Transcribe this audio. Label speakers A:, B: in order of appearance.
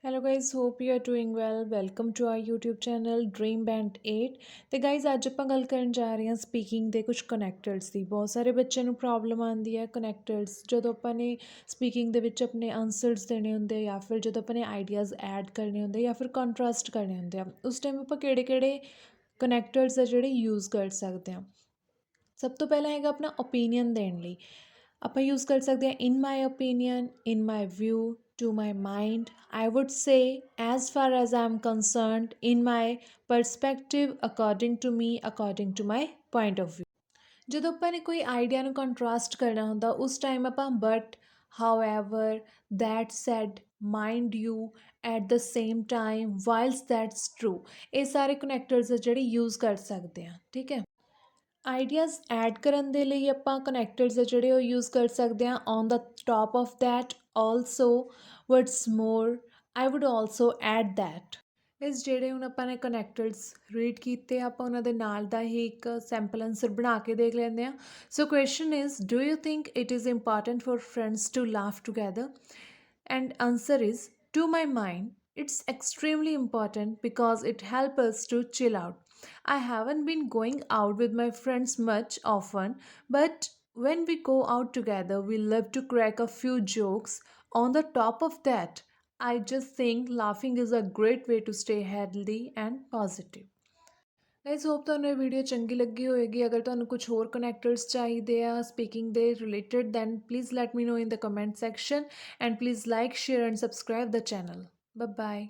A: Hello guys, hope you are doing well. Welcome to our YouTube channel Dream Band 8 ਤੇ guys ਅੱਜ ਆਪਾਂ ਗੱਲ ਕਰਨ ਜਾ ਰਹੇ ਹਾਂ ਸਪੀਕਿੰਗ ਦੇ ਕੁਝ ਕਨੈਕਟਰਸ ਦੀ। ਬਹੁਤ ਸਾਰੇ ਬੱਚਿਆਂ ਨੂੰ ਪ੍ਰੋਬਲਮ ਆਉਂਦੀ ਹੈ ਕਨੈਕਟਰਸ ਜਦੋਂ ਆਪਾਂ ਨੇ ਸਪੀਕਿੰਗ ਦੇ ਵਿੱਚ ਆਪਣੇ ਆਨਸਰਸ ਦੇਣੇ ਹੁੰਦੇ ਜਾਂ ਫਿਰ ਜਦੋਂ ਆਪਾਂ ਨੇ ਆਈਡੀਆਜ਼ ਐਡ ਕਰਨੇ ਹੁੰਦੇ ਜਾਂ ਫਿਰ ਕੰਟਰਾਸਟ ਕਰਨੇ ਹੁੰਦੇ ਆ ਉਸ ਟਾਈਮ ਆਪਾਂ ਕਿਹੜੇ-ਕਿਹੜੇ ਕਨੈਕਟਰਸ ਆ ਜਿਹੜੇ ਯੂਜ਼ ਕਰ ਸਕਦੇ ਹਾਂ। ਸਭ ਤੋਂ ਪਹਿਲਾਂ ਹੈਗਾ ਆਪਣਾ ਓਪੀਨੀਅਨ ਦੇਣ ਲਈ ਆਪਾਂ ਯੂਜ਼ ਕਰ ਸਕਦੇ ਹਾਂ in my opinion, in my view, to my mind. I would say, as far as I'm concerned, in my perspective, according to me, according to my point of view. ਜਦੋਂ ਆਪਾਂ ਨੇ ਕੋਈ ਆਈਡੀਆ ਨੂੰ contrast ਕਰਨਾ ਹੁੰਦਾ ਉਸ time ਆਪਾਂ but, however, that said, mind you, at the same time, whiles that's true, ਇਹ ਸਾਰੇ ਕਨੈਕਟਰਸ ਆ ਜਿਹੜੇ ਯੂਜ਼ ਕਰ ਸਕਦੇ ਹਾਂ। ਠੀਕ ਹੈ। ਆਈਡੀਆਜ਼ ਐਡ ਕਰਨ ਦੇ ਲਈ ਆਪਾਂ ਕਨੈਕਟਰਸ ਆ ਜਿਹੜੇ ਉਹ ਯੂਜ਼ ਕਰ ਸਕਦੇ ਹਾਂ on the top of that also what's more I would also add that ਇਸ ਜਿਹੜੇ ਹੁਣ ਆਪਾਂ ਨੇ ਕਨੈਕਟਰਸ ਰੀਡ ਕੀਤੇ ਆਪਾਂ ਉਹਨਾਂ ਦੇ ਨਾਲ ਦਾ ਹੀ ਇੱਕ ਸੈਂਪਲ ਆਨਸਰ ਬਣਾ ਕੇ ਦੇਖ ਲੈਂਦੇ ਹਾਂ। So question is do you think it is important for friends to laugh together and answer is to my mind it's extremely important because it helps us to chill out. I haven't been going out with my friends much often, but when we go out together we love to crack a few jokes. On the top of that, I just think laughing is a great way to stay healthy and positive. Guys hop ਤੁਹਾਨੂੰ ਇਹ video ਚੰਗੀ ਲੱਗੀ ਹੋਏਗੀ। ਅਗਰ ਤੁਹਾਨੂੰ ਕੁਝ ਹੋਰ ਕਨੈਕਟਰਸ ਚਾਹੀਦੇ ਆ ਸਪੀਕਿੰਗ ਦੇ related then please let me know in the comment section and please like share and subscribe the channel. Bye bye.